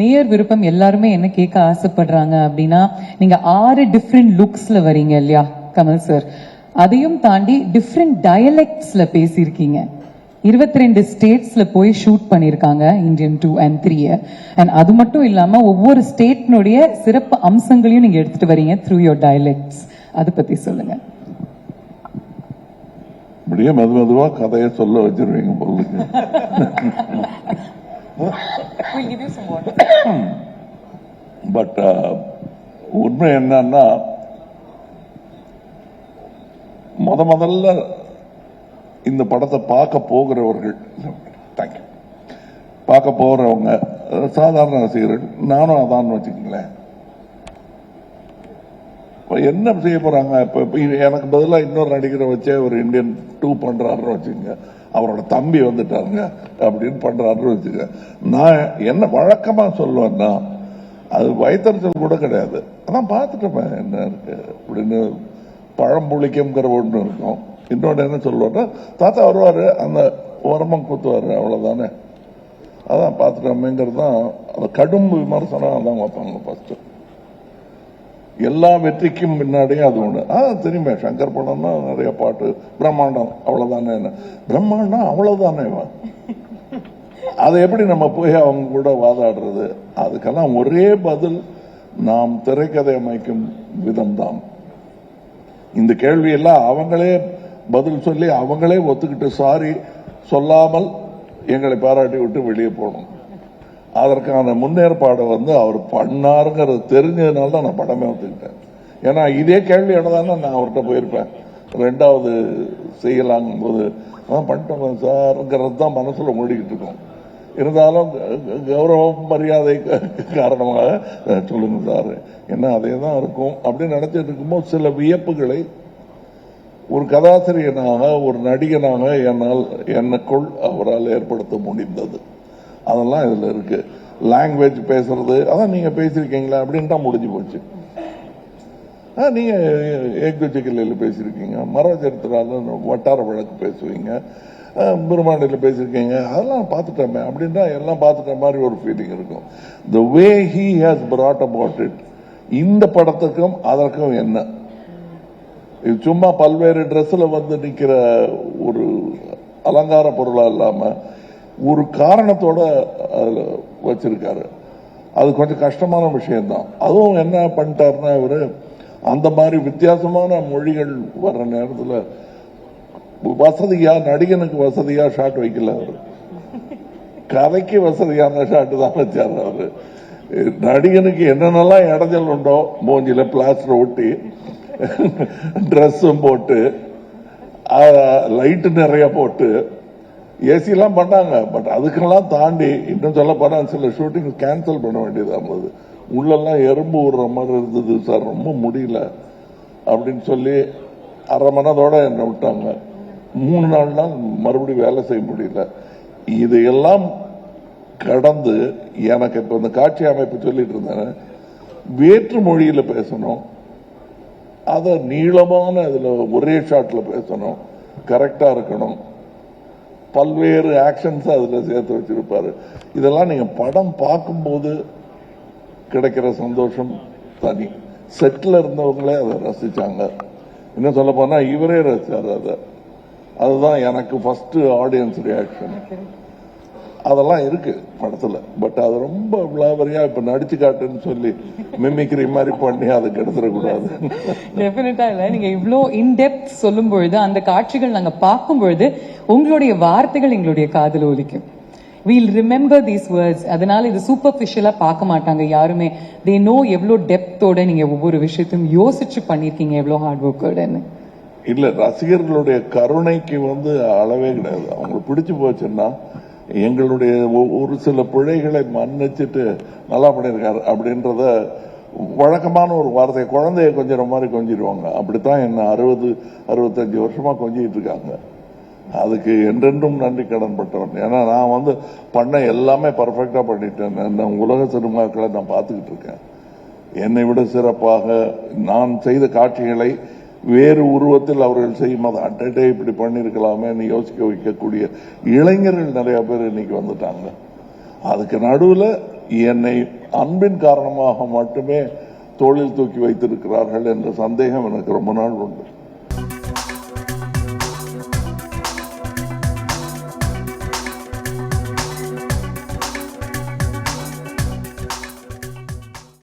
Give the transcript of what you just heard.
நேயர் விருப்பம் எல்லாருமே என்ன கேட்க ஆசைப்படுறாங்க அப்படின்னா, நீங்க 6 டிஃப்ரெண்ட் லுக்ஸ்ல வரீங்க இல்லையா கமல் சார்? அதையும் தாண்டி டிஃப்ரெண்ட் டயலெக்ட்ஸ்ல பேசியிருக்கீங்க. 22 ஸ்டேட்ஸ்ல போய் ஷூட் பண்ணிருக்காங்க இந்தியன் 2 and 3. அண்ட் அது மட்டும் இல்லாம ஒவ்வொரு ஸ்டேட்னுடைய சிறப்பு அம்சங்களையும் நீங்க எடுத்துட்டு வரீங்க த்ரூ யோர் டயலெக்ட்ஸ். அதை பத்தி சொல்லுங்க. அப்படியே மெதுவா கதையை சொல்ல வச்சிருவீங்க பொருளுக்கு. பட் உண்மை என்னன்னா, முதல்ல இந்த படத்தை பார்க்க போகிறவர்கள், தேங்க்யூ, பார்க்க போறவங்க சாதாரண ரசிகர்கள், நானும் அதான் வச்சுக்கங்களேன். என்ன செய்ய போறாங்க? இப்ப எனக்கு பதிலாக இன்னொரு நடிகரை வச்சே ஒரு இந்தியன் 2 பண்றாருன்னு வச்சுங்க, அவரோட தம்பி வந்துட்டாருங்க அப்படின்னு பண்றாருன்னு வச்சுக்க. நான் என்ன வழக்கமா சொல்லுவேன்னா, அது வயிற்றுச்சல் கூட கிடையாது. அதான் பார்த்துட்டேன் என்ன இருக்கு அப்படின்னு. பழம்புளிக்கம்ங்கிற ஒன்று இருக்கும். இன்னொன்று என்ன சொல்லுவாருன்னா, தாத்தா வருவாரு, அந்த உரமம் குத்துவாரு, அவ்வளவுதானே. அதான் பார்த்துட்டோமேங்கிறது தான். அது கடும் விமர்சனம் அதான் வைப்பாங்க ஃபர்ஸ்ட். எல்லா வெற்றிக்கும் பின்னாடியும் அது ஒண்ணு. தெரியுமே, சங்கர் படம்னா நிறைய பாட்டு, பிரம்மாண்டம் அவ்வளவுதானே. பிரம்மாண்டம் அவ்வளவுதானே. அதை எப்படி நம்ம போய் அவங்க கூட வாதாடுறது? அதுக்கெல்லாம் ஒரே பதில், நாம் திரைக்கதை அமைக்கும் விதம் தான். இந்த கேள்வி எல்லாம் அவங்களே பதில் சொல்லி அவங்களே ஒத்துக்கிட்டு சாரி சொல்லாமல் எங்களை பாராட்டி விட்டு வெளியே போகணும். அதற்கான முன்னேற்பாடை அவர் பண்ணாருங்கிறது தெரிஞ்சதுனால தான் நான் படமே ஒத்துக்கிட்டேன். ஏன்னா இதே கேள்வியோட தானே நான் அவர்கிட்ட போயிருப்பேன். 2வது செய்யலாங்கும் போது அதான் பண்ணிட்டோம் சார்ங்கிறது தான் மனசுல மூடிக்கிட்டு இருக்கோம். இருந்தாலும் கௌரவம் மரியாதை காரணமாக சொல்லுங்க சார், என்ன அதே தான் இருக்கும் அப்படின்னு நினைச்சிட்டு இருக்கும்போது சில வியப்புகளை ஒரு கதாசிரியனாக, ஒரு நடிகனாக எனக்குள் அவரால் ஏற்படுத்த முடிந்தது. அதெல்லாம் இதுல இருக்கு. லாங்குவேஜ் பேசுறது, அதான் நீங்க பேசிருக்கீங்களா அப்படின்னு தான் முடிஞ்சு போச்சு. நீங்க ஏகச்சிக்கல்ல பேசிருக்கீங்க, மரச்சரித்திரால வட்டார வழக்கு பேசுவீங்க, பிரம்மாண்டில் பேசிருக்கீங்க, அதெல்லாம் பார்த்துட்டோமே அப்படின்னா எல்லாம் பார்த்துட்ட மாதிரி ஒரு ஃபீலிங் இருக்கும். The way he has brought about it, இந்த படத்துக்கும் அதற்கும் என்ன, இது சும்மா பல்வேறு ட்ரெஸ்ல நிக்கிற ஒரு அலங்கார பொருளா இல்லாம ஒரு காரணத்தோட வச்சிருக்காரு. அது கொஞ்சம் கஷ்டமான விஷயம்தான். அதுவும் என்ன பண்ணிட்டாருன்னா, இவரு அந்த மாதிரி வித்தியாசமான மொழிகள் வர்ற நேரத்துல வசதியா, நடிகனுக்கு வசதியா ஷாட் வைக்கல. அவரு கதைக்கு வசதியான ஷாட் தான் வச்சாரு. அவரு நடிகனுக்கு என்னென்னலாம் இடைஞ்சல் உண்டோ, மூஞ்சில பிளாஸ்டர் ஒட்டி, ட்ரெஸ்ஸும் போட்டு, லைட்டு நிறைய போட்டு, ஏசி எல்லாம் பண்ணாங்க. பட் அதுக்கெல்லாம் தாண்டி இன்னும் சொல்ல போனா சில ஷூட்டிங் கேன்சல் பண்ண வேண்டியதா இருந்தது. உள்ளெல்லாம் எறும்பு விடுற மாதிரி இருந்தது சார், ரொம்ப முடியல அப்படின்னு சொல்லி அரை மணத்தோட என்ன விட்டாங்க. 3 நாள் தான் மறுபடியும் வேலை செய்ய முடியல. இதையெல்லாம் கடந்து எனக்கு இப்ப இந்த காட்சி அமைப்பு சொல்லிட்டு இருந்தேன், வேற்று மொழியில பேசணும், அத நீளமான இதுல ஒரே ஷாட்ல பேசணும், கரெக்டா இருக்கணும், பல்வேறு ஆக்ஷன்ஸ் அதுல சேர்த்து வச்சிருப்பாரு. இதெல்லாம் நீங்க படம் பார்க்கும்போது கிடைக்கிற சந்தோஷம் தனி. செட்ல இருந்தவங்களே அதை ரசிச்சாங்க. என்ன சொல்ல போனா இவரே ரசிச்சாரு அதை. அதுதான் எனக்கு ஃபர்ஸ்ட் ஆடியன்ஸ் ரியாக்ஷன். அதெல்லாம் இருக்கு படத்துல. பட் அது ரொம்ப விளாவரியா இப்ப நடிச்சு காட்டுன்னு சொல்லி மிமிக்ரி மாதிரி பண்ணி அதை கெடுத்துடக்கூடாது. டெஃபினட்டா இல்ல, நீங்க இவ்ளோ இன்டெப்த் சொல்லும் பொழுது, அந்த காட்சிகள் நாங்க பார்க்கும் பொழுது உங்களுடைய வார்த்தைகள் எங்களுடைய காதுல ஒலிக்கும். We'll remember these words. அதனால இது சூப்பர்ஃபிஷியலா பார்க்க மாட்டாங்க யாருமே. they know எவ்வளோ டெப்த்தோட நீங்க ஒவ்வொரு விஷயத்தையும் யோசிச்சு பண்ணிருக்கீங்க, எவ்வளோ ஹார்ட் ஒர்க்கோடன்னு. இல்ல, ரசிகர்களுடைய கருணைக்கு அளவே கிடையாது. அவங்களுக்கு பிடிச்சு போச்சுன்னா எங்களுடைய ஒரு சில பிழைகளை மன்னிச்சுட்டு நல்லா பண்ணியிருக்காரு அப்படின்றத வழக்கமான ஒரு வார்த்தை. குழந்தைய கொஞ்சிற மாதிரி கொஞ்சிடுவாங்க. அப்படித்தான் என்ன 60-65 வருஷமா கொஞ்சிட்டு இருக்காங்க. அதுக்கு என்றென்றும் நன்றி கடன் பட்டவன். ஏன்னா நான் பண்ண எல்லாமே பர்ஃபெக்டா பண்ணிட்டேன். உலக சினிமாக்களை நான் பார்த்துக்கிட்டு இருக்கேன். என்னை விட சிறப்பாக நான் செய்த காட்சிகளை வேறு உருவத்தில் அவர்கள் செய்யும் போது அட்டே இப்படி பண்ணிருக்கலாமே யோசிக்க வைக்கக்கூடிய இளைஞர்கள் நிறைய பேர் இன்னைக்கு வந்துட்டாங்க. அதுக்கு நடுவில் என்னை அன்பின் காரணமாக மட்டுமே தோளில் தூக்கி வைத்திருக்கிறார்கள் என்ற சந்தேகம் எனக்கு ரொம்ப நாள் உண்டு.